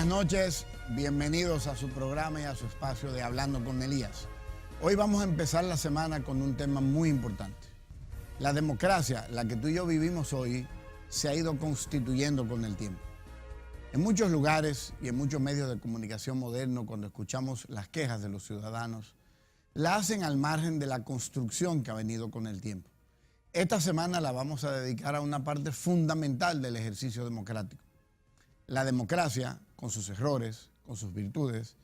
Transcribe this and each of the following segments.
Buenas noches, bienvenidos a su programa y a su espacio de Hablando con Elías. Hoy vamos a empezar la semana con un tema muy importante. La democracia, la que tú y yo vivimos hoy, se ha ido constituyendo con el tiempo. En muchos lugares y en muchos medios de comunicación modernos, cuando escuchamos las quejas de los ciudadanos, la hacen al margen de la construcción que ha venido con el tiempo. Esta semana la vamos a dedicar a una parte fundamental del ejercicio democrático. La democracia, con sus errores, con sus virtudes,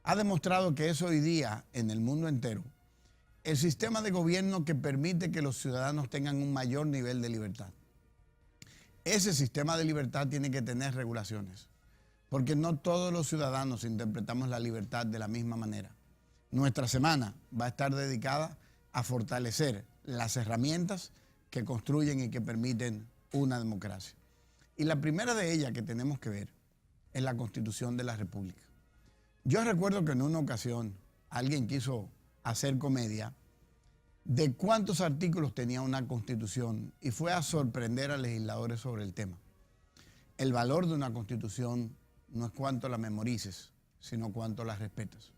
ha demostrado que es hoy día, en el mundo entero, el sistema de gobierno que permite que los ciudadanos tengan un mayor nivel de libertad. Ese sistema de libertad tiene que tener regulaciones, porque no todos los ciudadanos interpretamos la libertad de la misma manera. Nuestra semana va a estar dedicada a fortalecer las herramientas que construyen y que permiten una democracia. Y la primera de ellas que tenemos que ver es la Constitución de la República. Yo recuerdo que en una ocasión alguien quiso hacer comedia de cuántos artículos tenía una Constitución y fue a sorprender a legisladores sobre el tema. El valor de una Constitución no es cuánto la memorices, sino cuánto la respetas.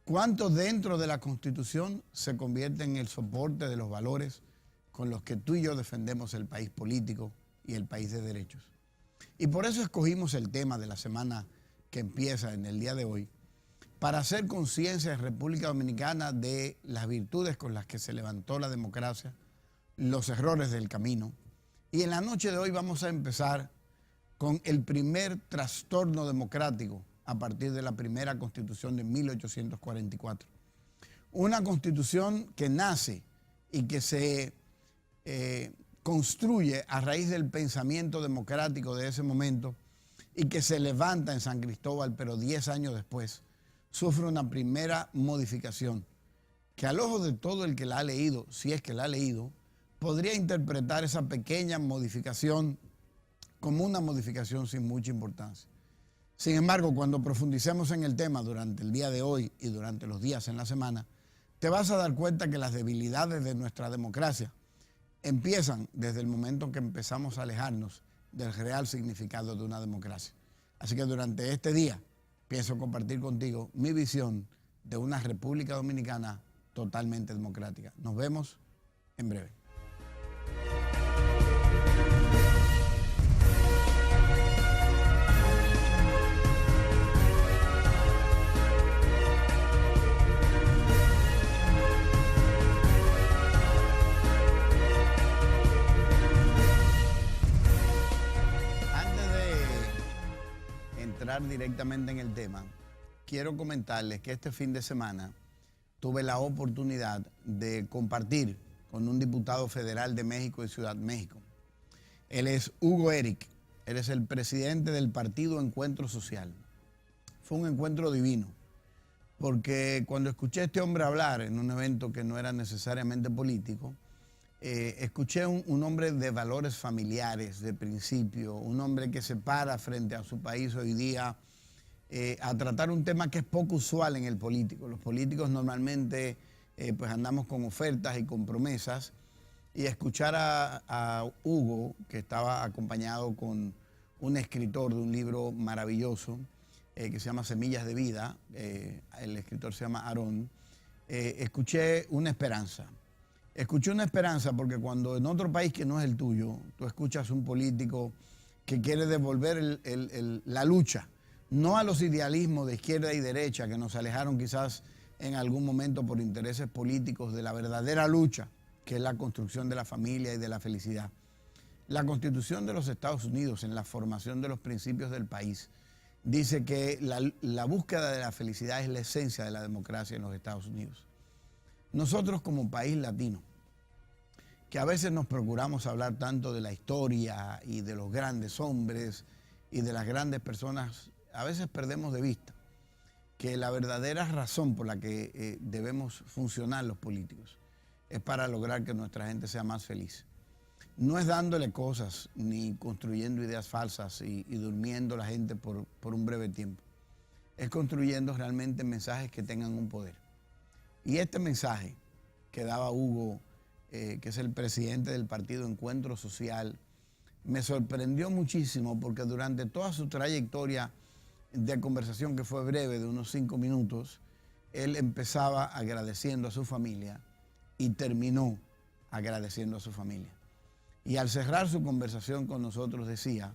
Cuánto dentro de la Constitución se convierte en el soporte de los valores con los que tú y yo defendemos el país político y el país de derechos. Y por eso escogimos el tema de la semana que empieza en el día de hoy, para hacer conciencia en República Dominicana de las virtudes con las que se levantó la democracia, los errores del camino. Y en la noche de hoy vamos a empezar con el primer trastorno democrático a partir de la primera Constitución de 1844. Una Constitución que nace y que se construye a raíz del pensamiento democrático de ese momento y que se levanta en San Cristóbal, pero 10 años después sufre una primera modificación que al ojo de todo el que la ha leído, si es que la ha leído, podría interpretar esa pequeña modificación como una modificación sin mucha importancia. Sin embargo, cuando profundicemos en el tema durante el día de hoy y durante los días en la semana, te vas a dar cuenta que las debilidades de nuestra democracia empiezan desde el momento que empezamos a alejarnos del real significado de una democracia. Así que durante este día pienso compartir contigo mi visión de una República Dominicana totalmente democrática. Nos vemos en breve. Directamente en el tema, quiero comentarles que este fin de semana tuve la oportunidad de compartir con un diputado federal de México y Ciudad México. Él es Hugo Eric, él es el presidente del partido Encuentro Social. Fue un encuentro divino, porque cuando escuché a este hombre hablar en un evento que no era necesariamente político, escuché un hombre de valores familiares, de principio, un hombre que se para frente a su país hoy día a tratar un tema que es poco usual en el político. Los políticos normalmente pues andamos con ofertas y con promesas, y escuchar a Hugo, que estaba acompañado con un escritor de un libro maravilloso que se llama Semillas de Vida, el escritor se llama Aarón, escuché una esperanza. Escuché una esperanza porque cuando en otro país que no es el tuyo, tú escuchas un político que quiere devolver la lucha, no a los idealismos de izquierda y derecha que nos alejaron quizás en algún momento por intereses políticos de la verdadera lucha, que es la construcción de la familia y de la felicidad. La Constitución de los Estados Unidos, en la formación de los principios del país, dice que la búsqueda de la felicidad es la esencia de la democracia en los Estados Unidos. Nosotros como país latino, que a veces nos procuramos hablar tanto de la historia y de los grandes hombres y de las grandes personas, a veces perdemos de vista que la verdadera razón por la que debemos funcionar los políticos es para lograr que nuestra gente sea más feliz. No es dándole cosas ni construyendo ideas falsas y durmiendo la gente por un breve tiempo. Es construyendo realmente mensajes que tengan un poder. Y este mensaje que daba Hugo, que es el presidente del partido Encuentro Social, me sorprendió muchísimo porque durante toda su trayectoria de conversación que fue breve, de unos 5 minutos, él empezaba agradeciendo a su familia y terminó agradeciendo a su familia. Y al cerrar su conversación con nosotros decía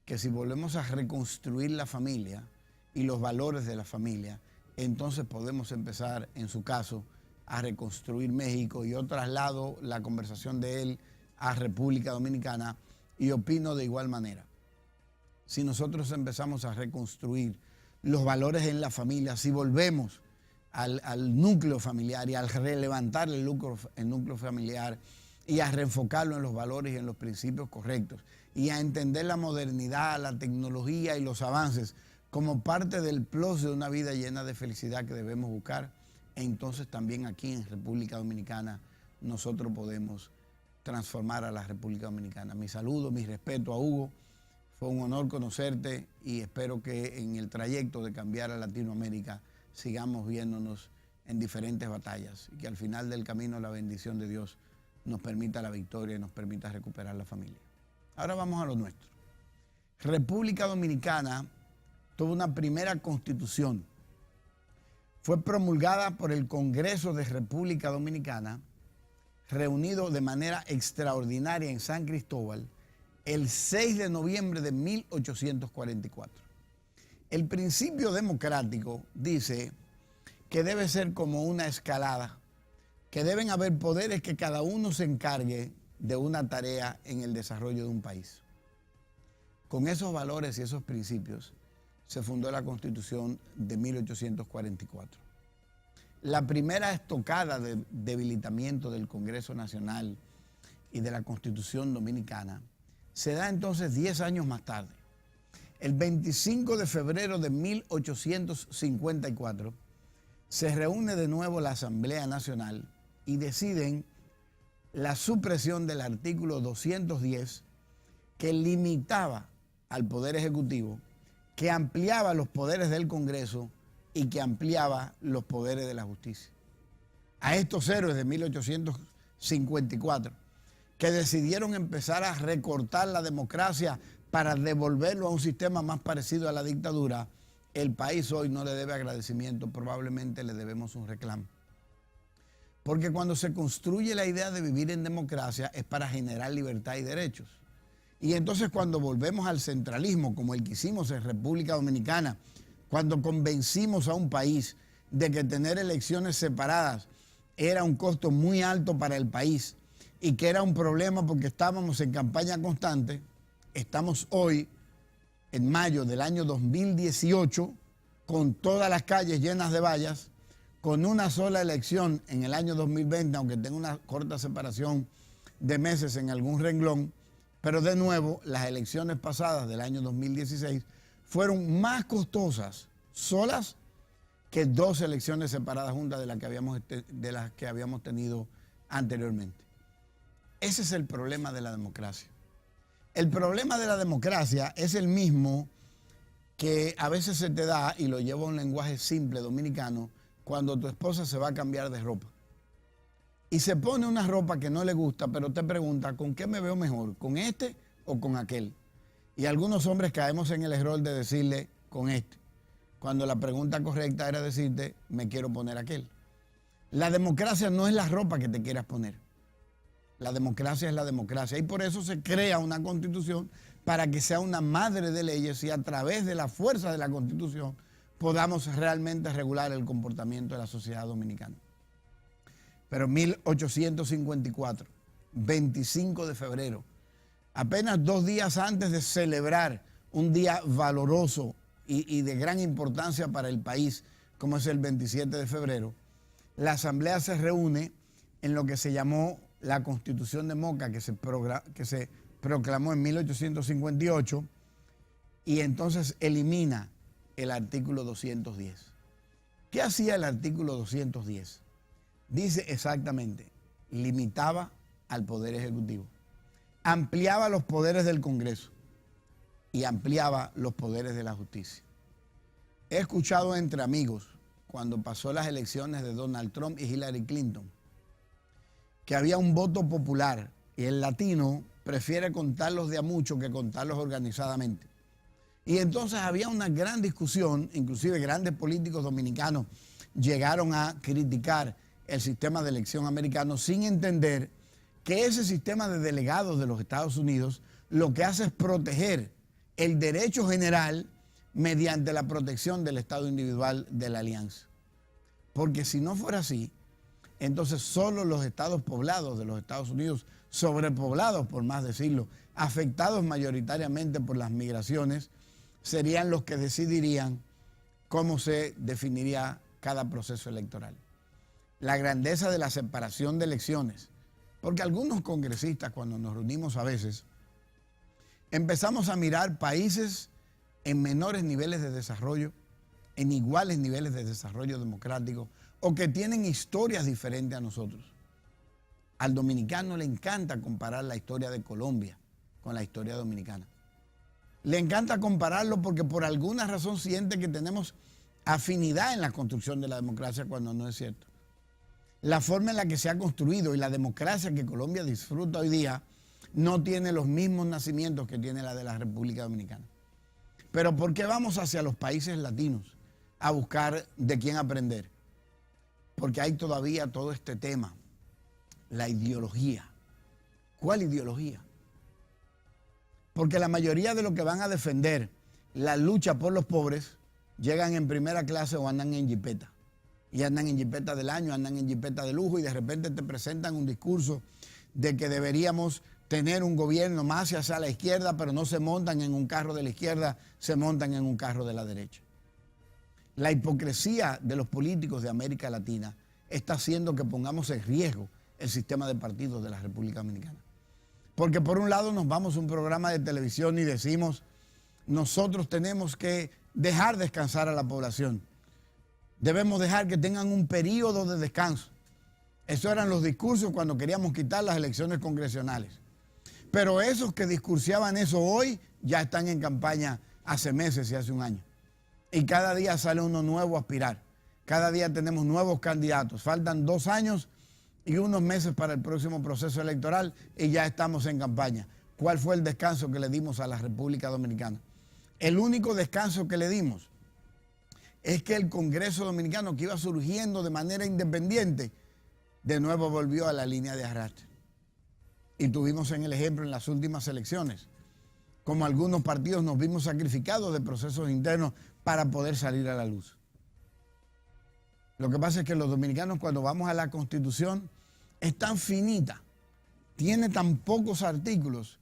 que si volvemos a reconstruir la familia y los valores de la familia, entonces podemos empezar, en su caso, a reconstruir México. Y yo traslado la conversación de él a República Dominicana y opino de igual manera. Si nosotros empezamos a reconstruir los valores en la familia, si volvemos al núcleo familiar y al relevantar el núcleo familiar y a reenfocarlo en los valores y en los principios correctos y a entender la modernidad, la tecnología y los avances como parte del plus de una vida llena de felicidad que debemos buscar, entonces también aquí en República Dominicana nosotros podemos transformar a la República Dominicana. Mi saludo, mi respeto a Hugo. Fue un honor conocerte y espero que en el trayecto de cambiar a Latinoamérica sigamos viéndonos en diferentes batallas y que al final del camino la bendición de Dios nos permita la victoria y nos permita recuperar la familia. Ahora vamos a lo nuestro. República Dominicana tuvo una primera constitución. Fue promulgada por el Congreso de República Dominicana, reunido de manera extraordinaria en San Cristóbal, el 6 de noviembre de 1844. El principio democrático dice que debe ser como una escalada, que deben haber poderes que cada uno se encargue de una tarea en el desarrollo de un país. Con esos valores y esos principios se fundó la Constitución de 1844. La primera estocada de debilitamiento del Congreso Nacional y de la Constitución Dominicana se da entonces 10 años más tarde. El 25 de febrero de 1854 se reúne de nuevo la Asamblea Nacional y deciden la supresión del artículo 210 que limitaba al Poder Ejecutivo, que ampliaba los poderes del Congreso y que ampliaba los poderes de la justicia. A estos héroes de 1854 que decidieron empezar a recortar la democracia para devolverlo a un sistema más parecido a la dictadura, el país hoy no le debe agradecimiento, probablemente le debemos un reclamo. Porque cuando se construye la idea de vivir en democracia es para generar libertad y derechos. Y entonces cuando volvemos al centralismo, como el que hicimos en República Dominicana, cuando convencimos a un país de que tener elecciones separadas era un costo muy alto para el país y que era un problema porque estábamos en campaña constante, estamos hoy, en mayo del año 2018, con todas las calles llenas de vallas, con una sola elección en el año 2020, aunque tenga una corta separación de meses en algún renglón, pero de nuevo, las elecciones pasadas del año 2016 fueron más costosas solas que 2 elecciones separadas juntas de las que habíamos tenido anteriormente. Ese es el problema de la democracia. El problema de la democracia es el mismo que a veces se te da, y lo llevo a un lenguaje simple dominicano, cuando tu esposa se va a cambiar de ropa. Y se pone una ropa que no le gusta, pero te pregunta, ¿con qué me veo mejor? ¿Con este o con aquel? Y algunos hombres caemos en el error de decirle, con este, cuando la pregunta correcta era decirte, me quiero poner aquel. La democracia no es la ropa que te quieras poner. La democracia es la democracia. Y por eso se crea una constitución para que sea una madre de leyes y a través de la fuerza de la constitución podamos realmente regular el comportamiento de la sociedad dominicana. Pero 1854, 25 de febrero, apenas 2 días antes de celebrar un día valoroso y de gran importancia para el país, como es el 27 de febrero, la Asamblea se reúne en lo que se llamó la Constitución de Moca, que se proclamó en 1858, y entonces elimina el artículo 210. ¿Qué hacía el artículo 210? Dice exactamente, limitaba al Poder Ejecutivo, ampliaba los poderes del Congreso y ampliaba los poderes de la justicia. He escuchado entre amigos, cuando pasó las elecciones de Donald Trump y Hillary Clinton, que había un voto popular y el latino prefiere contarlos de a mucho que contarlos organizadamente. Y entonces había una gran discusión, inclusive grandes políticos dominicanos llegaron a criticar el sistema de elección americano sin entender que ese sistema de delegados de los Estados Unidos lo que hace es proteger el derecho general mediante la protección del Estado individual de la alianza. Porque si no fuera así, entonces solo los estados poblados de los Estados Unidos, sobrepoblados por más decirlo, afectados mayoritariamente por las migraciones, serían los que decidirían cómo se definiría cada proceso electoral. La grandeza de la separación de elecciones, porque algunos congresistas cuando nos reunimos a veces, empezamos a mirar países en menores niveles de desarrollo, en iguales niveles de desarrollo democrático, o que tienen historias diferentes a nosotros. Al dominicano le encanta comparar la historia de Colombia con la historia dominicana. Le encanta compararlo porque por alguna razón siente que tenemos afinidad en la construcción de la democracia cuando no es cierto. La forma en la que se ha construido y la democracia que Colombia disfruta hoy día no tiene los mismos nacimientos que tiene la de la República Dominicana. Pero ¿por qué vamos hacia los países latinos a buscar de quién aprender? Porque hay todavía todo este tema, la ideología. ¿Cuál ideología? Porque la mayoría de los que van a defender la lucha por los pobres llegan en primera clase o andan en jipeta. Y andan en jipeta del año, andan en jipeta de lujo y de repente te presentan un discurso de que deberíamos tener un gobierno más hacia la izquierda, pero no se montan en un carro de la izquierda, se montan en un carro de la derecha. La hipocresía de los políticos de América Latina está haciendo que pongamos en riesgo el sistema de partidos de la República Dominicana. Porque por un lado nos vamos a un programa de televisión y decimos, nosotros tenemos que dejar descansar a la población. Debemos dejar que tengan un periodo de descanso. Esos eran los discursos cuando queríamos quitar las elecciones congresionales. Pero esos que discursaban eso hoy ya están en campaña hace meses y hace un año. Y cada día sale uno nuevo a aspirar. Cada día tenemos nuevos candidatos. Faltan 2 años y unos meses para el próximo proceso electoral y ya estamos en campaña. ¿Cuál fue el descanso que le dimos a la República Dominicana? El único descanso que le dimos es que el Congreso Dominicano, que iba surgiendo de manera independiente, de nuevo volvió a la línea de arrastre. Y tuvimos en el ejemplo en las últimas elecciones, como algunos partidos nos vimos sacrificados de procesos internos para poder salir a la luz. Lo que pasa es que los dominicanos cuando vamos a la Constitución es tan finita, tiene tan pocos artículos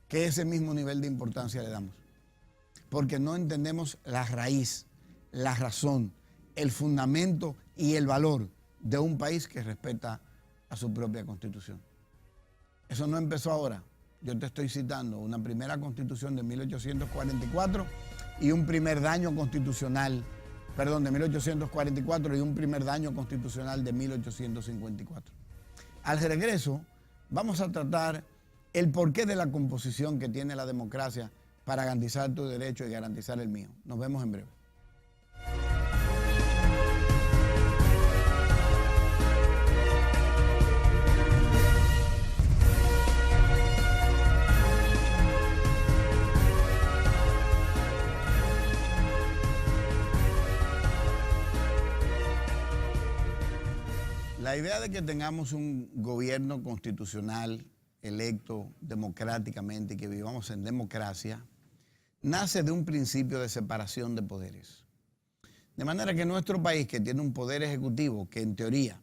que ese mismo nivel de importancia le damos. Porque no entendemos la raíz, la razón, el fundamento y el valor de un país que respeta a su propia Constitución. Eso no empezó ahora. Yo te estoy citando una primera Constitución de 1844 y un primer daño constitucional, de 1844 y un primer daño constitucional de 1854. Al regreso, vamos a tratar el porqué de la composición que tiene la democracia para garantizar tu derecho y garantizar el mío. Nos vemos en breve. La idea de que tengamos un gobierno constitucional electo democráticamente y que vivamos en democracia nace de un principio de separación de poderes. De manera que nuestro país, que tiene un poder ejecutivo que en teoría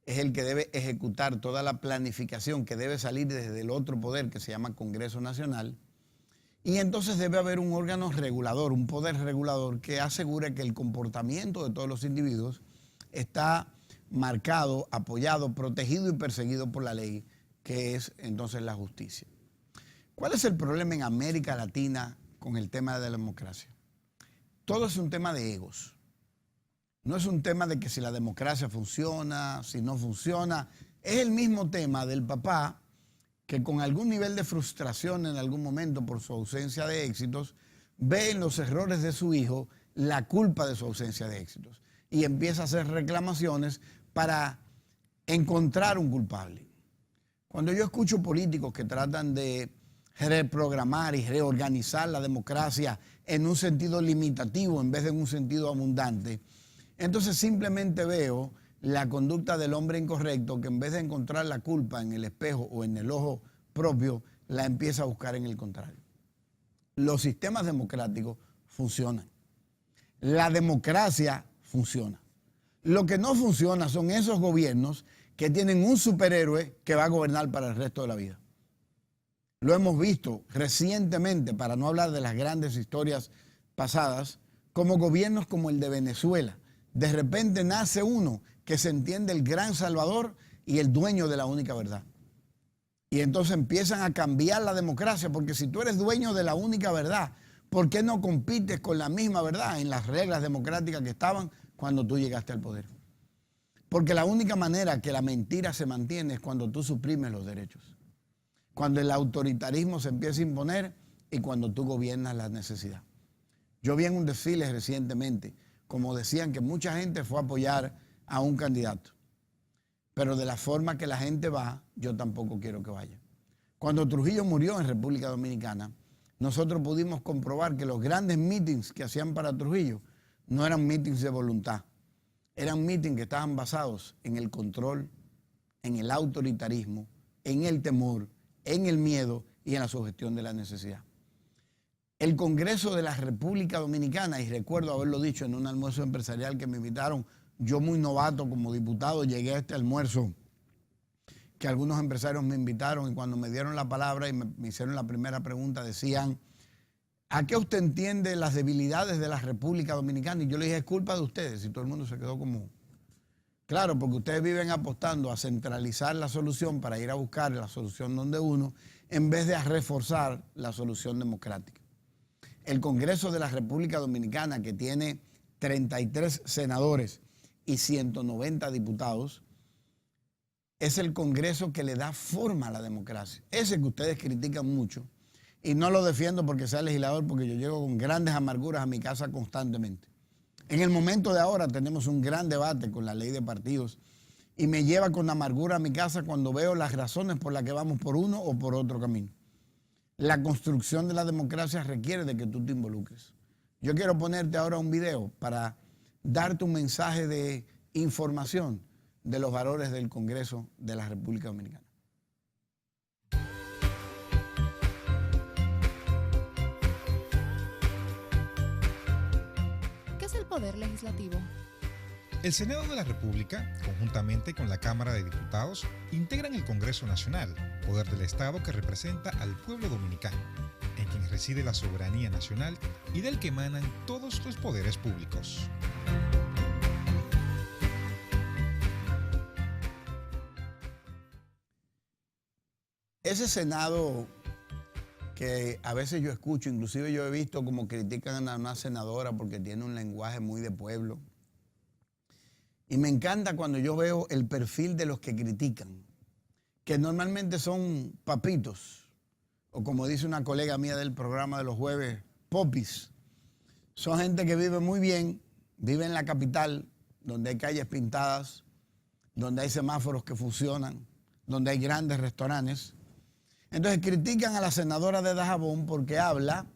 es el que debe ejecutar toda la planificación que debe salir desde el otro poder que se llama Congreso Nacional, y entonces debe haber un órgano regulador, un poder regulador que asegure que el comportamiento de todos los individuos está marcado, apoyado, protegido y perseguido por la ley, que es entonces la justicia. ¿Cuál es el problema en América Latina con el tema de la democracia? Todo es un tema de egos. No es un tema de que si la democracia funciona, si no funciona. Es el mismo tema del papá que con algún nivel de frustración en algún momento por su ausencia de éxitos, ve en los errores de su hijo la culpa de su ausencia de éxitos y empieza a hacer reclamaciones para encontrar un culpable. Cuando yo escucho políticos que tratan de reprogramar y reorganizar la democracia en un sentido limitativo en vez de en un sentido abundante, entonces simplemente veo la conducta del hombre incorrecto que en vez de encontrar la culpa en el espejo o en el ojo propio, la empieza a buscar en el contrario. Los sistemas democráticos funcionan. La democracia funciona. Lo que no funciona son esos gobiernos que tienen un superhéroe que va a gobernar para el resto de la vida. Lo hemos visto recientemente, para no hablar de las grandes historias pasadas, como gobiernos como el de Venezuela. De repente nace uno que se entiende el gran salvador y el dueño de la única verdad. Y entonces empiezan a cambiar la democracia, porque si tú eres dueño de la única verdad, ¿por qué no compites con la misma verdad en las reglas democráticas que estaban cuando tú llegaste al poder? Porque la única manera que la mentira se mantiene es cuando tú suprimes los derechos, cuando el autoritarismo se empieza a imponer y cuando tú gobiernas la necesidad. Yo vi en un desfile recientemente, como decían que mucha gente fue a apoyar a un candidato, pero de la forma que la gente va, yo tampoco quiero que vaya. Cuando Trujillo murió en República Dominicana, nosotros pudimos comprobar que los grandes mítines que hacían para Trujillo no eran mítines de voluntad, eran mítines que estaban basados en el control, en el autoritarismo, en el temor, en el miedo y en la sugestión de la necesidad. El Congreso de la República Dominicana, y recuerdo haberlo dicho en un almuerzo empresarial que me invitaron, yo muy novato como diputado, llegué a este almuerzo que algunos empresarios me invitaron y cuando me dieron la palabra y me hicieron la primera pregunta decían, ¿a qué usted entiende las debilidades de la República Dominicana? Y yo le dije, es culpa de ustedes, y todo el mundo se quedó como... Claro, porque ustedes viven apostando a centralizar la solución para ir a buscar la solución donde uno, en vez de a reforzar la solución democrática. El Congreso de la República Dominicana, que tiene 33 senadores y 190 diputados, es el Congreso que le da forma a la democracia. Ese que ustedes critican mucho, y no lo defiendo porque sea legislador, porque yo llego con grandes amarguras a mi casa constantemente. En el momento de ahora tenemos un gran debate con la ley de partidos y me lleva con amargura a mi casa cuando veo las razones por las que vamos por uno o por otro camino. La construcción de la democracia requiere de que tú te involucres. Yo quiero ponerte ahora un video para darte un mensaje de información de los valores del Congreso de la República Dominicana. ¿Qué es el Poder Legislativo? El Senado de la República, conjuntamente con la Cámara de Diputados, integran el Congreso Nacional, poder del Estado que representa al pueblo dominicano, en quien reside la soberanía nacional y del que emanan todos los poderes públicos. Ese Senado que a veces yo escucho, inclusive yo he visto como critican a una senadora porque tiene un lenguaje muy de pueblo. Y me encanta cuando yo veo el perfil de los que critican, que normalmente son papitos, o como dice una colega mía del programa de los jueves, popis. Son gente que vive muy bien, vive en la capital, donde hay calles pintadas, donde hay semáforos que funcionan, donde hay grandes restaurantes. Entonces critican a la senadora de Dajabón porque habla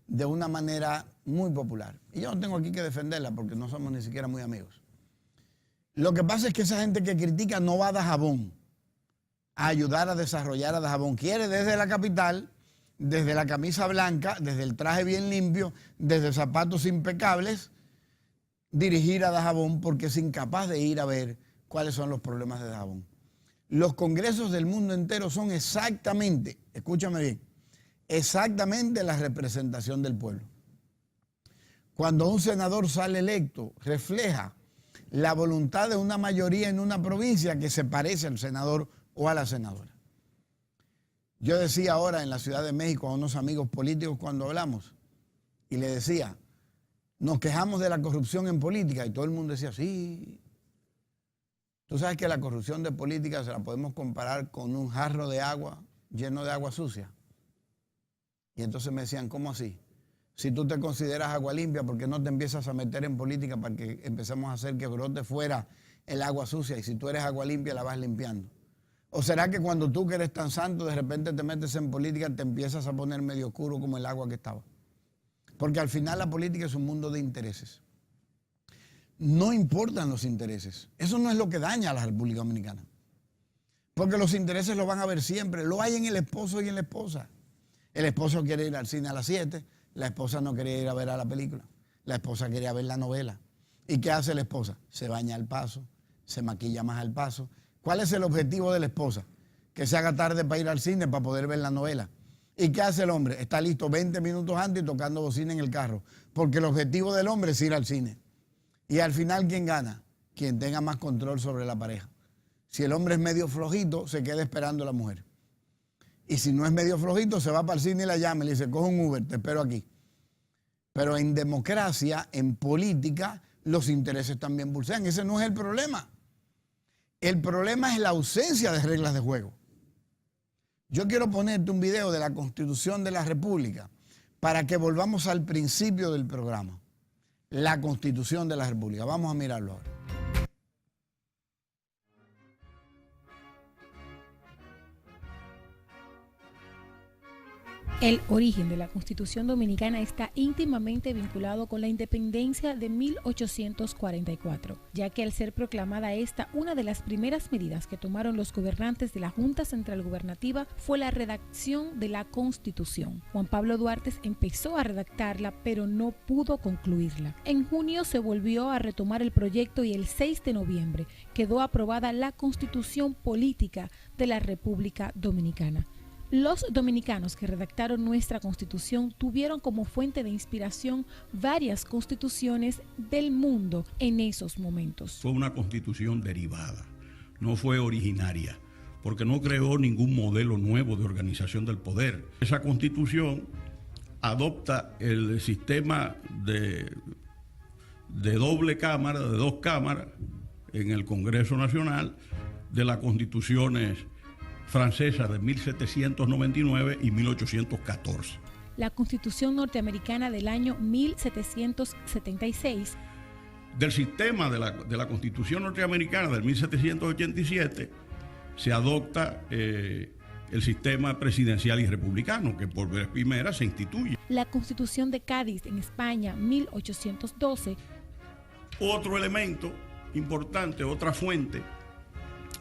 de una manera muy popular. Y yo no tengo aquí que defenderla porque no somos ni siquiera muy amigos. Lo que pasa es que esa gente que critica no va a Dajabón a ayudar a desarrollar a Dajabón. Quiere desde la capital, desde la camisa blanca, desde el traje bien limpio, desde zapatos impecables, dirigir a Dajabón porque es incapaz de ir a ver cuáles son los problemas de Dajabón. Los congresos del mundo entero son exactamente, escúchame bien, exactamente la representación del pueblo. Cuando un senador sale electo, refleja la voluntad de una mayoría en una provincia que se parece al senador o a la senadora. Yo decía ahora en la Ciudad de México a unos amigos políticos cuando hablamos, y le decía, nos quejamos de la corrupción en política, y todo el mundo decía, sí. Tú sabes que la corrupción de política se la podemos comparar con un jarro de agua lleno de agua sucia. Y entonces me decían, ¿cómo así? Si tú te consideras agua limpia, ¿por qué no te empiezas a meter en política para que empecemos a hacer que brote fuera el agua sucia? Y si tú eres agua limpia, la vas limpiando. ¿O será que cuando tú que eres tan santo, de repente te metes en política, te empiezas a poner medio oscuro como el agua que estaba? Porque al final la política es un mundo de intereses. No importan los intereses. Eso no es lo que daña a la República Dominicana. Porque los intereses los van a ver siempre. Lo hay en el esposo y en la esposa. El esposo quiere ir al cine a las 7, la esposa no quería ir a ver a la película. La esposa quería ver la novela. ¿Y qué hace la esposa? Se baña al paso, se maquilla más al paso. ¿Cuál es el objetivo de la esposa? Que se haga tarde para ir al cine para poder ver la novela. ¿Y qué hace el hombre? Está listo 20 minutos antes y tocando bocina en el carro. Porque el objetivo del hombre es ir al cine. Y al final, ¿quién gana? Quien tenga más control sobre la pareja. Si el hombre es medio flojito, se queda esperando a la mujer. Y si no es medio flojito, se va para el cine y la llama y le dice, coge un Uber, te espero aquí. Pero en democracia, en política, los intereses también pulsean. Ese no es el problema. El problema es la ausencia de reglas de juego. Yo quiero ponerte un video de la Constitución de la República para que volvamos al principio del programa. La Constitución de la República. Vamos a mirarlo ahora. El origen de la Constitución Dominicana está íntimamente vinculado con la independencia de 1844, ya que al ser proclamada esta, una de las primeras medidas que tomaron los gobernantes de la Junta Central Gubernativa fue la redacción de la Constitución. Juan Pablo Duarte empezó a redactarla, pero no pudo concluirla. En junio se volvió a retomar el proyecto y el 6 de noviembre quedó aprobada la Constitución Política de la República Dominicana. Los dominicanos que redactaron nuestra Constitución tuvieron como fuente de inspiración varias constituciones del mundo en esos momentos. Fue una constitución derivada, no fue originaria, porque no creó ningún modelo nuevo de organización del poder. Esa constitución adopta el sistema de doble cámara, de dos cámaras, en el Congreso Nacional, de las constituciones francesa de 1799 y 1814. La Constitución norteamericana del año 1776. Del sistema de la Constitución norteamericana del 1787 se adopta el sistema presidencial y republicano, que por vez primera se instituye. La Constitución de Cádiz en España, 1812. Otro elemento importante, otra fuente,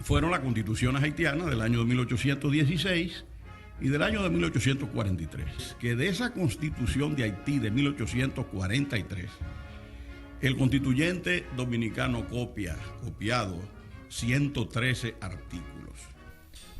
fueron las constituciones haitianas del año de 1816 y del año de 1843. Que de esa constitución de Haití de 1843, el constituyente dominicano copiado 113 artículos.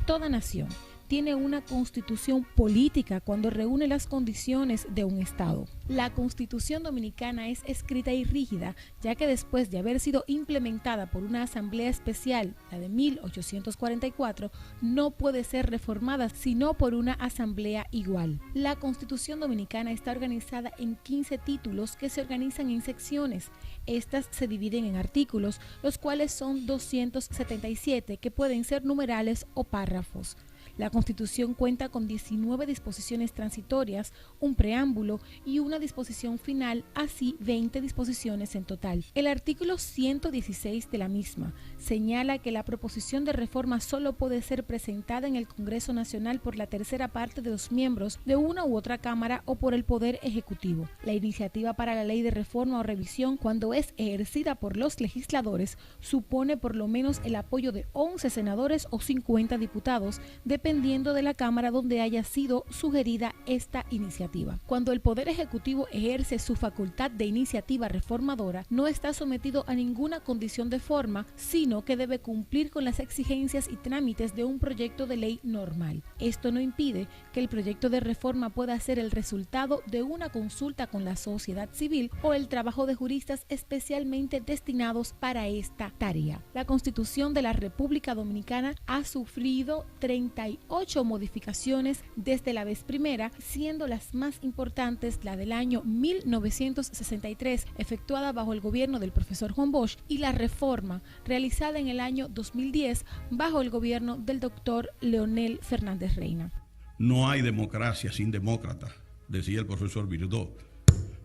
Toda nación tiene una constitución política cuando reúne las condiciones de un Estado. La Constitución Dominicana es escrita y rígida, ya que después de haber sido implementada por una asamblea especial, la de 1844, no puede ser reformada sino por una asamblea igual. La Constitución Dominicana está organizada en 15 títulos que se organizan en secciones. Estas se dividen en artículos, los cuales son 277, que pueden ser numerales o párrafos. La Constitución cuenta con 19 disposiciones transitorias, un preámbulo y una disposición final, así 20 disposiciones en total. El artículo 116 de la misma señala que la proposición de reforma solo puede ser presentada en el Congreso Nacional por la tercera parte de los miembros de una u otra Cámara o por el Poder Ejecutivo. La iniciativa para la ley de reforma o revisión, cuando es ejercida por los legisladores, supone por lo menos el apoyo de 11 senadores o 50 diputados, dependiendo de la Cámara donde haya sido sugerida esta iniciativa. Cuando el Poder Ejecutivo ejerce su facultad de iniciativa reformadora, no está sometido a ninguna condición de forma, sino que debe cumplir con las exigencias y trámites de un proyecto de ley normal. Esto no impide que el proyecto de reforma pueda ser el resultado de una consulta con la sociedad civil o el trabajo de juristas especialmente destinados para esta tarea. La Constitución de la República Dominicana ha sufrido 38 modificaciones desde la vez primera, siendo las más importantes la del año 1963, efectuada bajo el gobierno del profesor Juan Bosch, y la reforma realizada en el año 2010 bajo el gobierno del doctor Leonel Fernández Reina. No hay democracia sin demócratas, decía el profesor Virdó.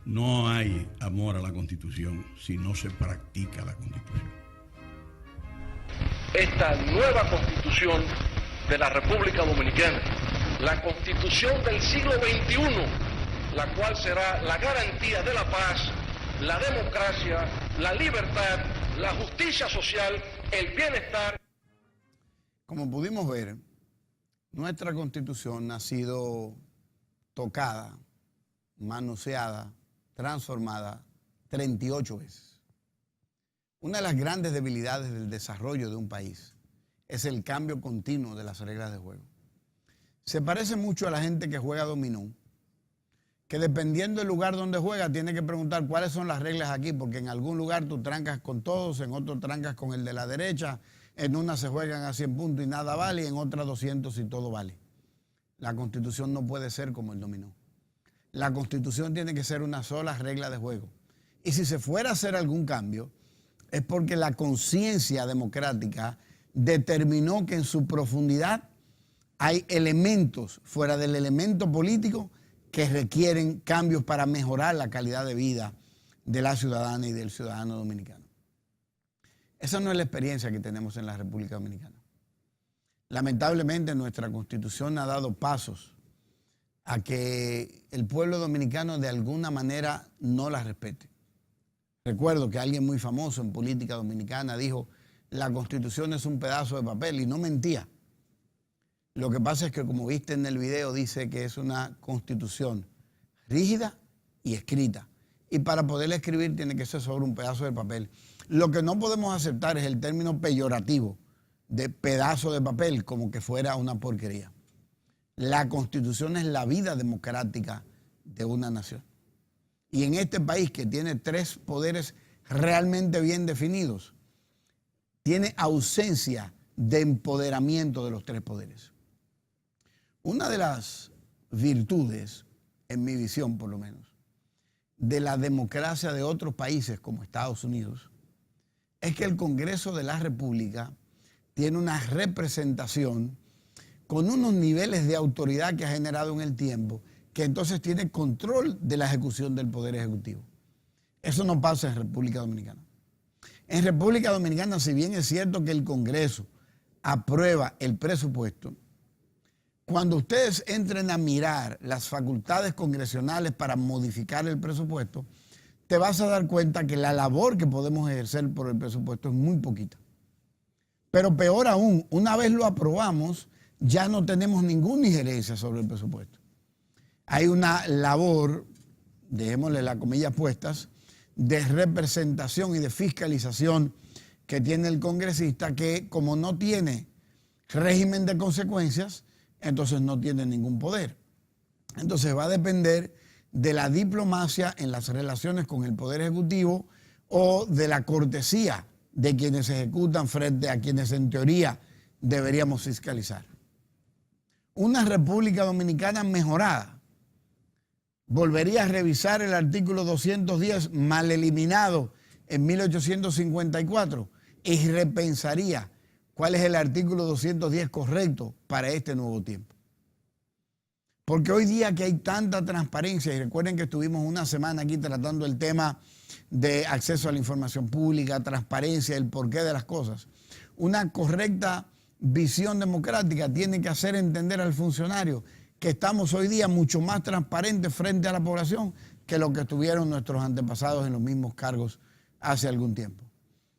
No hay amor a la Constitución si no se practica la Constitución. Esta nueva Constitución de la República Dominicana, la Constitución del siglo XXI, la cual será la garantía de la paz, la democracia, la libertad, la justicia social, el bienestar. Como pudimos ver, nuestra Constitución ha sido tocada, manoseada, transformada 38 veces. Una de las grandes debilidades del desarrollo de un país es el cambio continuo de las reglas de juego. Se parece mucho a la gente que juega dominó, que dependiendo del lugar donde juega tiene que preguntar cuáles son las reglas aquí, porque en algún lugar tú trancas con todos, en otro trancas con el de la derecha, en una se juegan a 100 puntos y nada vale, y en otra 200 y todo vale. La Constitución no puede ser como el dominó. La Constitución tiene que ser una sola regla de juego. Y si se fuera a hacer algún cambio, es porque la conciencia democrática determinó que en su profundidad hay elementos fuera del elemento político que requieren cambios para mejorar la calidad de vida de la ciudadana y del ciudadano dominicano. Esa no es la experiencia que tenemos en la República Dominicana. Lamentablemente nuestra Constitución ha dado pasos a que el pueblo dominicano de alguna manera no la respete. Recuerdo que alguien muy famoso en política dominicana dijo: la Constitución es un pedazo de papel, y no mentía. Lo que pasa es que, como viste en el video, dice que es una Constitución rígida y escrita. Y para poderla escribir tiene que ser sobre un pedazo de papel. Lo que no podemos aceptar es el término peyorativo de pedazo de papel, como que fuera una porquería. La Constitución es la vida democrática de una nación. Y en este país, que tiene 3 poderes realmente bien definidos, tiene ausencia de empoderamiento de los 3 poderes. Una de las virtudes, en mi visión por lo menos, de la democracia de otros países como Estados Unidos, es que el Congreso de la República tiene una representación con unos niveles de autoridad que ha generado en el tiempo, que entonces tiene control de la ejecución del Poder Ejecutivo. Eso no pasa en República Dominicana. En República Dominicana, si bien es cierto que el Congreso aprueba el presupuesto, cuando ustedes entren a mirar las facultades congresionales para modificar el presupuesto, te vas a dar cuenta que la labor que podemos ejercer por el presupuesto es muy poquita. Pero peor aún, una vez lo aprobamos, ya no tenemos ninguna injerencia sobre el presupuesto. Hay una labor, dejémosle las comillas puestas, de representación y de fiscalización que tiene el congresista, que como no tiene régimen de consecuencias, entonces no tiene ningún poder. Entonces va a depender de la diplomacia en las relaciones con el Poder Ejecutivo o de la cortesía de quienes ejecutan frente a quienes en teoría deberíamos fiscalizar. Una República Dominicana mejorada volvería a revisar el artículo 210 mal eliminado en 1854 y repensaría cuál es el artículo 210 correcto para este nuevo tiempo. Porque hoy día que hay tanta transparencia, y recuerden que estuvimos una semana aquí tratando el tema de acceso a la información pública, transparencia, el porqué de las cosas, una correcta visión democrática tiene que hacer entender al funcionario que estamos hoy día mucho más transparentes frente a la población que lo que estuvieron nuestros antepasados en los mismos cargos hace algún tiempo.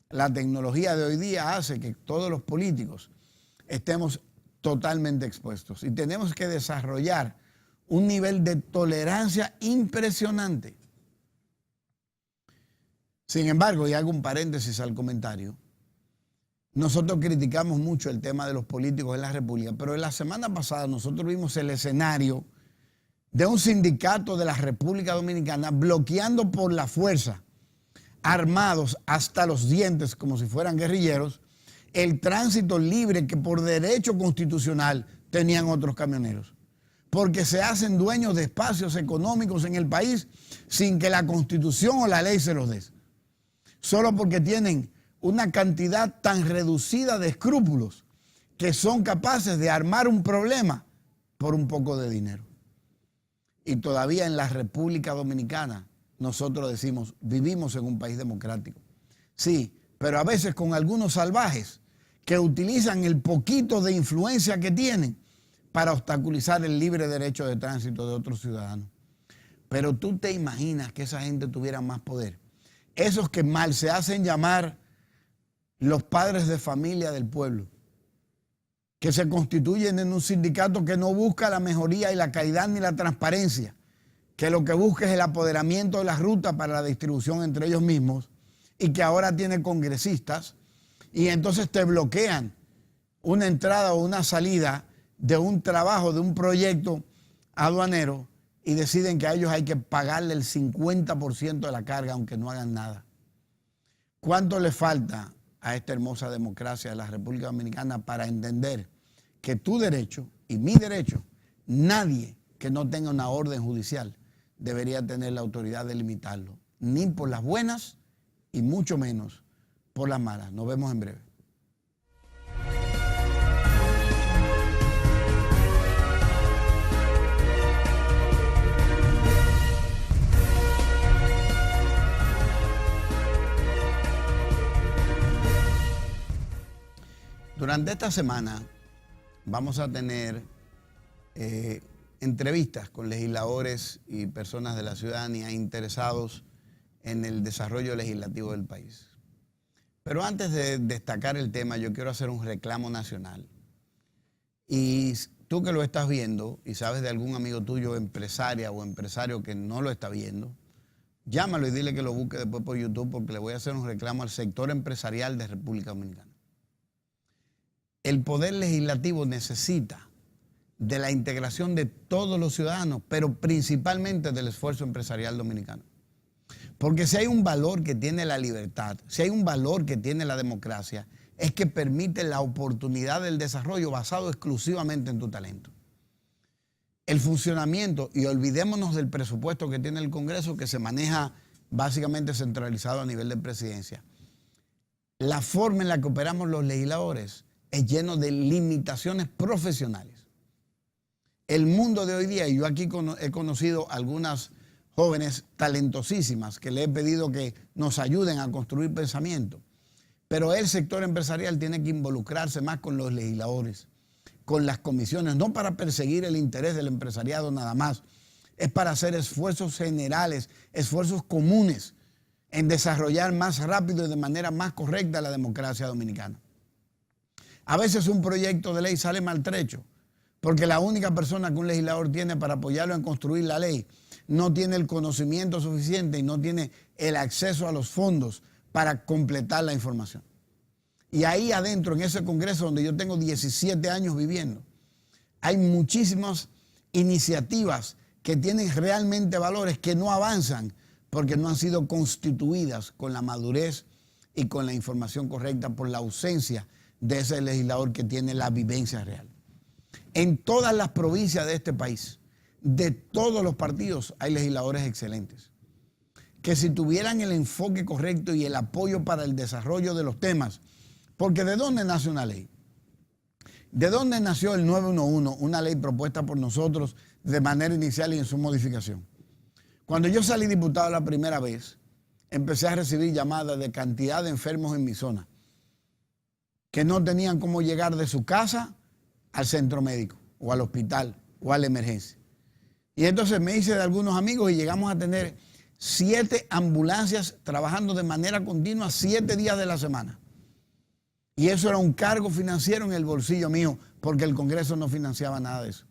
La tecnología de hoy día hace que todos los políticos estemos totalmente expuestos y tenemos que desarrollar un nivel de tolerancia impresionante. Sin embargo, y hago un paréntesis al comentario, nosotros criticamos mucho el tema de los políticos en la República, pero en la semana pasada nosotros vimos el escenario de un sindicato de la República Dominicana bloqueando por la fuerza, armados hasta los dientes como si fueran guerrilleros, el tránsito libre que por derecho constitucional tenían otros camioneros. Porque se hacen dueños de espacios económicos en el país sin que la Constitución o la ley se los dé. Solo porque tienen una cantidad tan reducida de escrúpulos que son capaces de armar un problema por un poco de dinero. Y todavía en la República Dominicana nosotros decimos, vivimos en un país democrático. Sí, pero a veces con algunos salvajes que utilizan el poquito de influencia que tienen para obstaculizar el libre derecho de tránsito de otros ciudadanos. Pero tú te imaginas que esa gente tuviera más poder. Esos que mal se hacen llamar los padres de familia del pueblo, que se constituyen en un sindicato que no busca la mejoría y la calidad ni la transparencia, que lo que busca es el apoderamiento de las rutas para la distribución entre ellos mismos, y que ahora tiene congresistas, y entonces te bloquean una entrada o una salida de un trabajo, de un proyecto aduanero, y deciden que a ellos hay que pagarle el 50% de la carga aunque no hagan nada. ¿Cuánto le falta a esta hermosa democracia de la República Dominicana para entender que tu derecho y mi derecho, nadie que no tenga una orden judicial debería tener la autoridad de limitarlo, ni por las buenas y mucho menos por las malas? Nos vemos en breve. Durante esta semana vamos a tener entrevistas con legisladores y personas de la ciudadanía interesados en el desarrollo legislativo del país. Pero antes de destacar el tema, yo quiero hacer un reclamo nacional. Y tú que lo estás viendo y sabes de algún amigo tuyo, empresaria o empresario que no lo está viendo, llámalo y dile que lo busque después por YouTube, porque le voy a hacer un reclamo al sector empresarial de República Dominicana. El poder legislativo necesita de la integración de todos los ciudadanos, pero principalmente del esfuerzo empresarial dominicano. Porque si hay un valor que tiene la libertad, si hay un valor que tiene la democracia, es que permite la oportunidad del desarrollo basado exclusivamente en tu talento. El funcionamiento, y olvidémonos del presupuesto que tiene el Congreso, que se maneja básicamente centralizado a nivel de presidencia. La forma en la que operamos los legisladores es lleno de limitaciones profesionales. El mundo de hoy día, y yo aquí he conocido algunas jóvenes talentosísimas que le he pedido que nos ayuden a construir pensamiento, pero el sector empresarial tiene que involucrarse más con los legisladores, con las comisiones, no para perseguir el interés del empresariado nada más, es para hacer esfuerzos generales, esfuerzos comunes en desarrollar más rápido y de manera más correcta la democracia dominicana. A veces un proyecto de ley sale maltrecho, porque la única persona que un legislador tiene para apoyarlo en construir la ley no tiene el conocimiento suficiente y no tiene el acceso a los fondos para completar la información. Y ahí adentro, en ese Congreso donde yo tengo 17 años viviendo, hay muchísimas iniciativas que tienen realmente valores que no avanzan porque no han sido constituidas con la madurez y con la información correcta por la ausencia de ese legislador que tiene la vivencia real. En todas las provincias de este país, de todos los partidos, hay legisladores excelentes, que si tuvieran el enfoque correcto y el apoyo para el desarrollo de los temas, porque ¿de dónde nace una ley? ¿De dónde nació el 911, una ley propuesta por nosotros de manera inicial y en su modificación? Cuando yo salí diputado la primera vez, empecé a recibir llamadas de cantidad de enfermos en mi zona, que no tenían cómo llegar de su casa al centro médico, o al hospital, o a la emergencia. Y entonces me hice de algunos amigos y llegamos a tener 7 ambulancias trabajando de manera continua 7 días de la semana. Y eso era un cargo financiero en el bolsillo mío, porque el Congreso no financiaba nada de eso.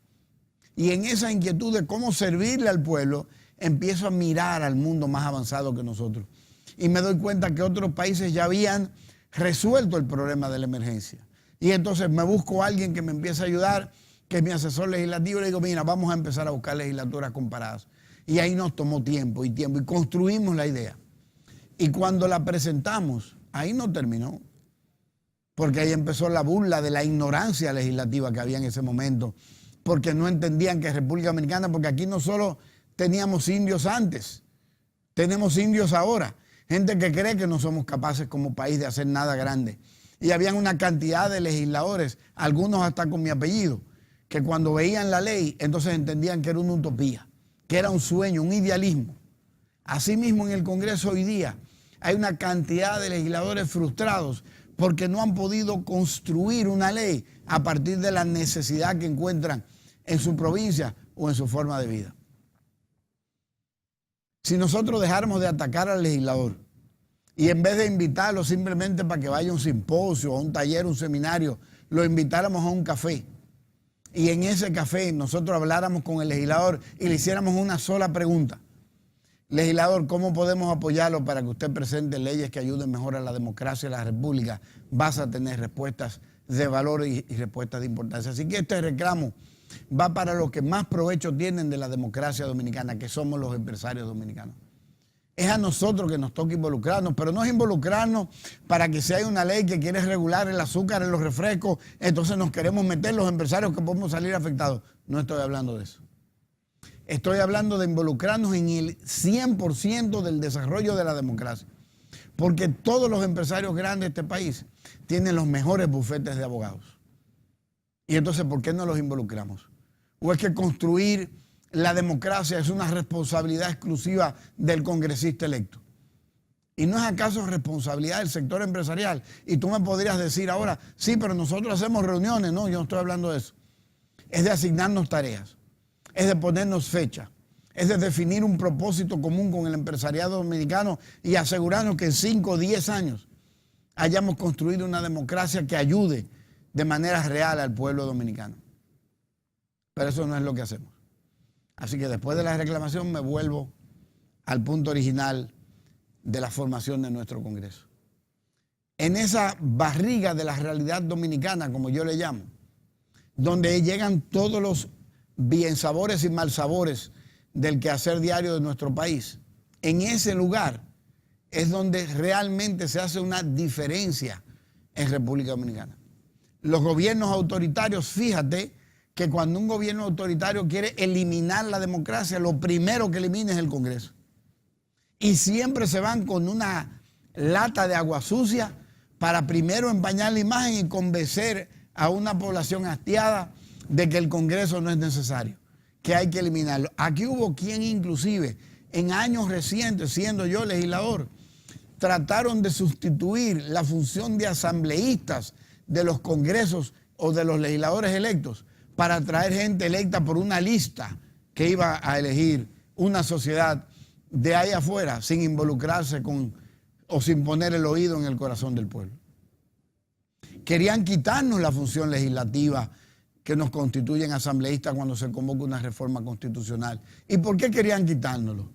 Y en esa inquietud de cómo servirle al pueblo, empiezo a mirar al mundo más avanzado que nosotros. Y me doy cuenta que otros países ya habían resuelto el problema de la emergencia. Y entonces me busco a alguien que me empiece a ayudar, que es mi asesor legislativo, y le digo, mira, vamos a empezar a buscar legislaturas comparadas. Y ahí nos tomó tiempo y construimos la idea. Y cuando la presentamos, ahí no terminó, porque ahí empezó la burla de la ignorancia legislativa que había en ese momento, porque no entendían que República Dominicana, porque aquí no solo teníamos indios antes, tenemos indios ahora. Gente que cree que no somos capaces como país de hacer nada grande. Y habían una cantidad de legisladores, algunos hasta con mi apellido, que cuando veían la ley, entonces entendían que era una utopía, que era un sueño, un idealismo. Asimismo, en el Congreso hoy día hay una cantidad de legisladores frustrados porque no han podido construir una ley a partir de la necesidad que encuentran en su provincia o en su forma de vida. Si nosotros dejáramos de atacar al legislador y en vez de invitarlo simplemente para que vaya a un simposio, a un taller, un seminario, lo invitáramos a un café y en ese café nosotros habláramos con el legislador y le hiciéramos una sola pregunta: legislador, ¿cómo podemos apoyarlo para que usted presente leyes que ayuden mejor a la democracia y a la república? Vas a tener respuestas de valor y respuestas de importancia. Así que este reclamo va para los que más provecho tienen de la democracia dominicana, que somos los empresarios dominicanos. Es a nosotros que nos toca involucrarnos, pero no es involucrarnos para que si hay una ley que quiere regular el azúcar en los refrescos, entonces nos queremos meter los empresarios que podemos salir afectados. No estoy hablando de eso. Estoy hablando de involucrarnos en el 100% del desarrollo de la democracia. Porque todos los empresarios grandes de este país tienen los mejores bufetes de abogados. Y entonces, ¿por qué no los involucramos? ¿O es que construir la democracia es una responsabilidad exclusiva del congresista electo? ¿Y no es acaso responsabilidad del sector empresarial? Y tú me podrías decir ahora, sí, pero nosotros hacemos reuniones. No, yo no estoy hablando de eso. Es de asignarnos tareas, es de ponernos fecha, es de definir un propósito común con el empresariado dominicano y asegurarnos que en 5 o 10 años hayamos construido una democracia que ayude de manera real al pueblo dominicano. Pero eso no es lo que hacemos. Así que después de la reclamación me vuelvo al punto original de la formación de nuestro Congreso. En esa barriga de la realidad dominicana, como yo le llamo, donde llegan todos los biensabores y malsabores del quehacer diario de nuestro país, en ese lugar es donde realmente se hace una diferencia en República Dominicana. Los gobiernos autoritarios, fíjate que cuando un gobierno autoritario quiere eliminar la democracia, lo primero que elimina es el Congreso. Y siempre se van con una lata de agua sucia para primero empañar la imagen y convencer a una población hastiada de que el Congreso no es necesario, que hay que eliminarlo. Aquí hubo quien inclusive en años recientes, siendo yo legislador, trataron de sustituir la función de asambleístas de los congresos o de los legisladores electos para traer gente electa por una lista que iba a elegir una sociedad de ahí afuera sin involucrarse con o sin poner el oído en el corazón del pueblo. Querían quitarnos la función legislativa que nos constituyen asambleístas cuando se convoca una reforma constitucional. ¿Y por qué querían quitárnoslo?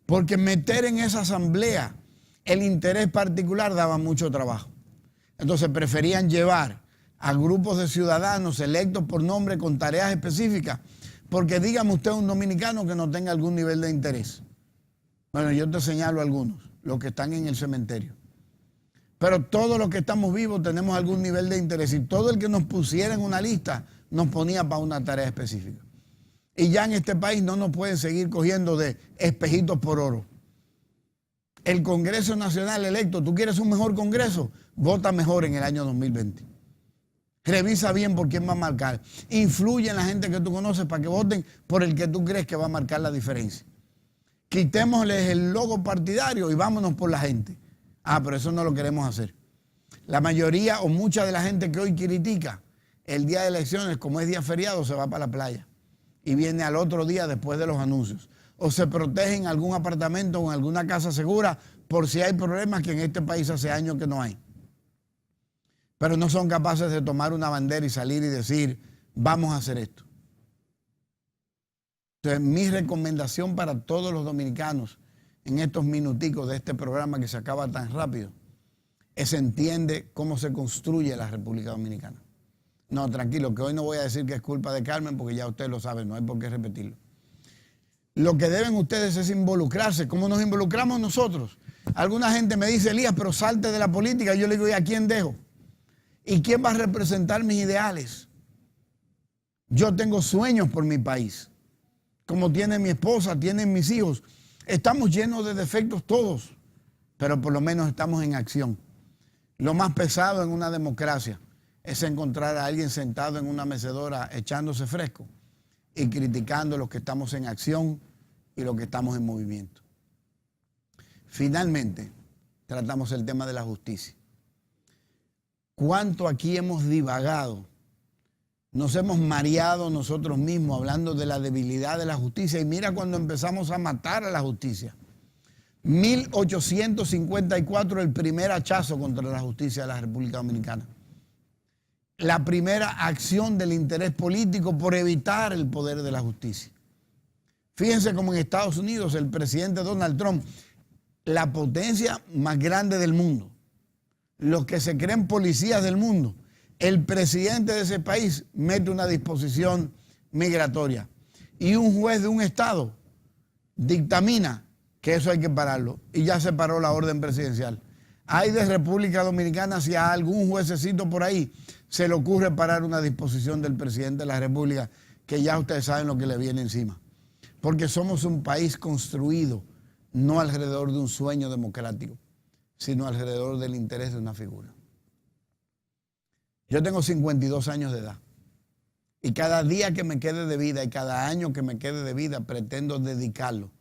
Porque meter en esa asamblea el interés particular daba mucho trabajo. Entonces preferían llevar a grupos de ciudadanos electos por nombre con tareas específicas, porque dígame usted un dominicano que no tenga algún nivel de interés. Bueno, yo te señalo algunos, los que están en el cementerio. Pero todos los que estamos vivos tenemos algún nivel de interés y todo el que nos pusiera en una lista nos ponía para una tarea específica. Y ya en este país no nos pueden seguir cogiendo de espejitos por oro. El Congreso Nacional electo, ¿tú quieres un mejor Congreso? Vota mejor en el año 2020. Revisa bien por quién va a marcar. Influye en la gente que tú conoces para que voten por el que tú crees que va a marcar la diferencia. Quitémosles el logo partidario y vámonos por la gente. Ah, pero eso no lo queremos hacer. La mayoría o mucha de la gente que hoy critica el día de elecciones, como es día feriado, se va para la playa y viene al otro día después de los anuncios. O se protege en algún apartamento o en alguna casa segura por si hay problemas que en este país hace años que no hay. Pero no son capaces de tomar una bandera y salir y decir, vamos a hacer esto. Entonces, mi recomendación para todos los dominicanos en estos minuticos de este programa que se acaba tan rápido es entiende cómo se construye la República Dominicana. No, tranquilo, que hoy no voy a decir que es culpa de Carmen porque ya ustedes lo saben, no hay por qué repetirlo. Lo que deben ustedes es involucrarse, como nos involucramos nosotros. Alguna gente me dice, Elías, pero salte de la política. Yo le digo, ¿y a quién dejo? ¿Y quién va a representar mis ideales? Yo tengo sueños por mi país, como tiene mi esposa, tienen mis hijos. Estamos llenos de defectos todos, pero por lo menos estamos en acción. Lo más pesado en una democracia es encontrar a alguien sentado en una mecedora echándose fresco y criticando los que estamos en acción y los que estamos en movimiento. Finalmente, tratamos el tema de la justicia. cuánto aquí hemos divagado. Nos hemos mareado nosotros mismos hablando de la debilidad de la justicia. Y mira cuando empezamos a matar a la justicia. 1854, el primer hachazo contra la justicia de la República Dominicana. La primera acción del interés político por evitar el poder de la justicia. Fíjense cómo en Estados Unidos el presidente Donald Trump, la potencia más grande del mundo, los que se creen policías del mundo, el presidente de ese país mete una disposición migratoria y un juez de un estado dictamina que eso hay que pararlo y ya se paró la orden presidencial. Hay de República Dominicana, si a algún juececito por ahí se le ocurre parar una disposición del presidente de la República, que ya ustedes saben lo que le viene encima. Porque somos un país construido no alrededor de un sueño democrático, sino alrededor del interés de una figura. Yo tengo 52 años de edad y cada día que me quede de vida y cada año que me quede de vida pretendo dedicarlo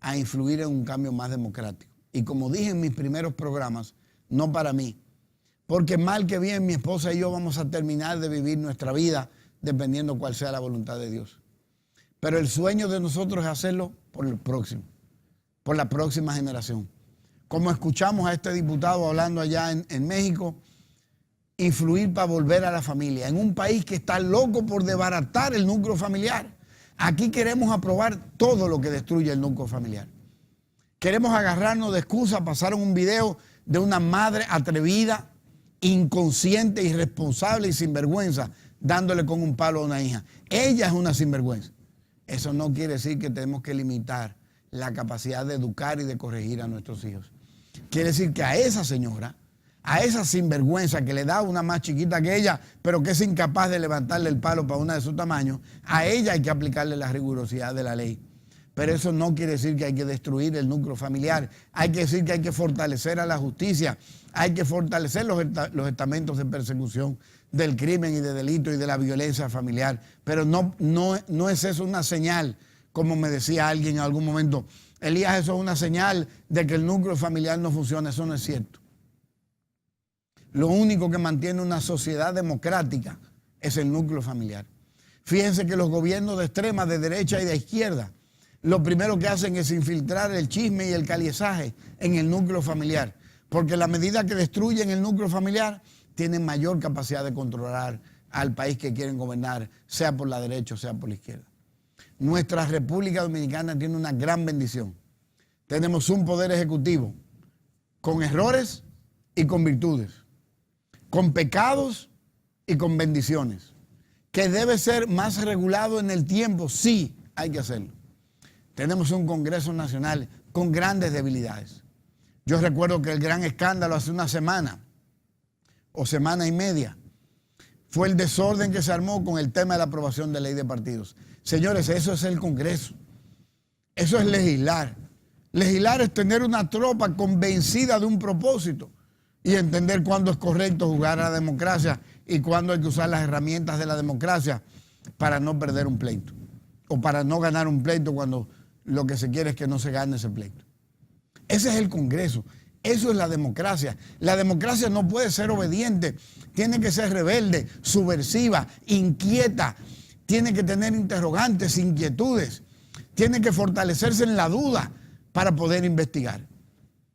a influir en un cambio más democrático. Y como dije en mis primeros programas, no para mí, porque mal que bien mi esposa y yo vamos a terminar de vivir nuestra vida dependiendo cuál sea la voluntad de Dios. Pero el sueño de nosotros es hacerlo por el próximo, por la próxima generación. Como escuchamos a este diputado hablando allá en México, influir para volver a la familia, en un país que está loco por desbaratar el núcleo familiar. Aquí queremos aprobar todo lo que destruye el núcleo familiar. Queremos agarrarnos de excusa. Pasaron un video de una madre atrevida, inconsciente, irresponsable y sinvergüenza, dándole con un palo a una hija. Ella es una sinvergüenza. Eso no quiere decir que tenemos que limitar la capacidad de educar y de corregir a nuestros hijos. Quiere decir que a esa señora, a esa sinvergüenza que le da una más chiquita que ella, pero que es incapaz de levantarle el palo para una de su tamaño, a ella hay que aplicarle la rigurosidad de la ley. Pero eso no quiere decir que hay que destruir el núcleo familiar. Hay que decir que hay que fortalecer a la justicia. Hay que fortalecer los estamentos de persecución del crimen y de delito y de la violencia familiar. Pero no es eso una señal, como me decía alguien en algún momento. Elías, eso es una señal de que el núcleo familiar no funciona. Eso no es cierto. Lo único que mantiene una sociedad democrática es el núcleo familiar. Fíjense que los gobiernos de extrema, de derecha y de izquierda, lo primero que hacen es infiltrar el chisme y el caliezaje en el núcleo familiar. Porque a la medida que destruyen el núcleo familiar, tienen mayor capacidad de controlar al país que quieren gobernar, sea por la derecha o sea por la izquierda. Nuestra República Dominicana tiene una gran bendición. Tenemos un poder ejecutivo con errores y con virtudes, con pecados y con bendiciones, que debe ser más regulado en el tiempo. Sí, hay que hacerlo. Tenemos un Congreso Nacional con grandes debilidades. Yo recuerdo que el gran escándalo hace una semana o semana y media fue el desorden que se armó con el tema de la aprobación de ley de partidos. Señores, eso es el Congreso. Eso es legislar. Legislar es tener una tropa convencida de un propósito y entender cuándo es correcto jugar a la democracia y cuándo hay que usar las herramientas de la democracia para no perder un pleito o para no ganar un pleito cuando lo que se quiere es que no se gane ese pleito. Ese es el Congreso. Eso es la democracia. La democracia no puede ser obediente. Tiene que ser rebelde, subversiva, inquieta. Tiene que tener interrogantes, inquietudes. Tiene que fortalecerse en la duda para poder investigar.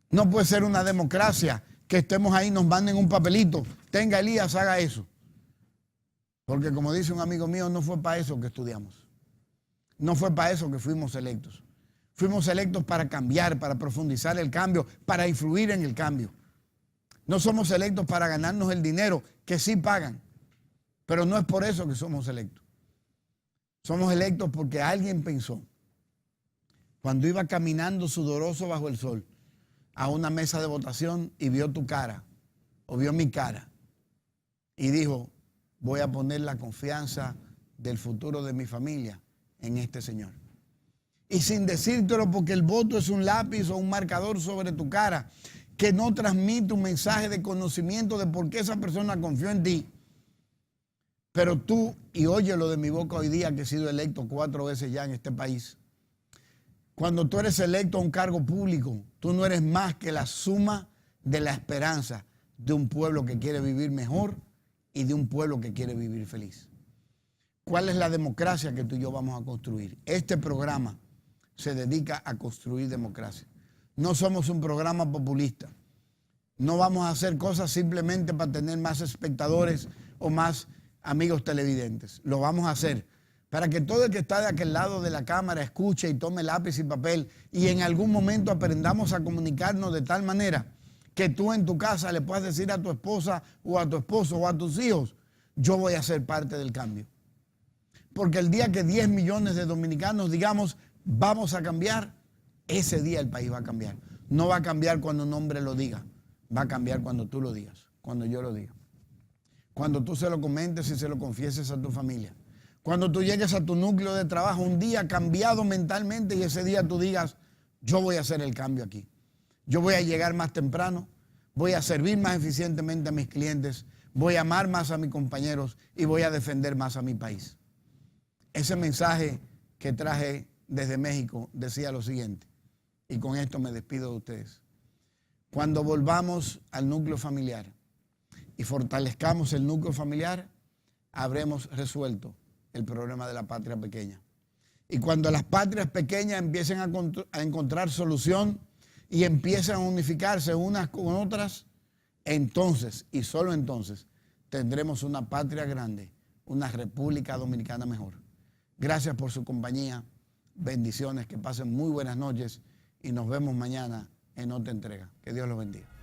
No puede ser una democracia que estemos ahí, nos manden un papelito. Tenga, Elías, haga eso. Porque como dice un amigo mío, no fue para eso que estudiamos. No fue para eso que fuimos electos. Fuimos electos para cambiar, para profundizar el cambio, para influir en el cambio. No somos electos para ganarnos el dinero, que sí pagan, pero no es por eso que somos electos. Somos electos porque alguien pensó, cuando iba caminando sudoroso bajo el sol, a una mesa de votación y vio tu cara, o vio mi cara, y dijo, voy a poner la confianza del futuro de mi familia en este señor. Y sin decírtelo, porque el voto es un lápiz o un marcador sobre tu cara que no transmite un mensaje de conocimiento de por qué esa persona confió en ti. Pero tú, y óyelo de mi boca hoy día, que he sido electo 4 veces ya en este país, cuando tú eres electo a un cargo público, tú no eres más que la suma de la esperanza de un pueblo que quiere vivir mejor y de un pueblo que quiere vivir feliz. ¿Cuál es la democracia que tú y yo vamos a construir? Este programa se dedica a construir democracia. No somos un programa populista. No vamos a hacer cosas simplemente para tener más espectadores o más amigos televidentes. Lo vamos a hacer para que todo el que está de aquel lado de la cámara escuche y tome lápiz y papel y en algún momento aprendamos a comunicarnos de tal manera que tú en tu casa le puedas decir a tu esposa o a tu esposo o a tus hijos, yo voy a ser parte del cambio. Porque el día que 10 millones de dominicanos digamos, vamos a cambiar, ese día el país va a cambiar. No va a cambiar cuando un hombre lo diga, va a cambiar cuando tú lo digas, cuando yo lo diga. Cuando tú se lo comentes y se lo confieses a tu familia. Cuando tú llegues a tu núcleo de trabajo un día cambiado mentalmente y ese día tú digas, yo voy a hacer el cambio aquí. Yo voy a llegar más temprano, voy a servir más eficientemente a mis clientes, voy a amar más a mis compañeros y voy a defender más a mi país. Ese mensaje que traje desde México decía lo siguiente, y con esto me despido de ustedes. Cuando volvamos al núcleo familiar y fortalezcamos el núcleo familiar, habremos resuelto el problema de la patria pequeña. Y cuando las patrias pequeñas empiecen a encontrar solución y empiecen a unificarse unas con otras, entonces, y solo entonces, tendremos una patria grande, una República Dominicana mejor. Gracias por su compañía, bendiciones, que pasen muy buenas noches y nos vemos mañana en otra entrega. Que Dios los bendiga.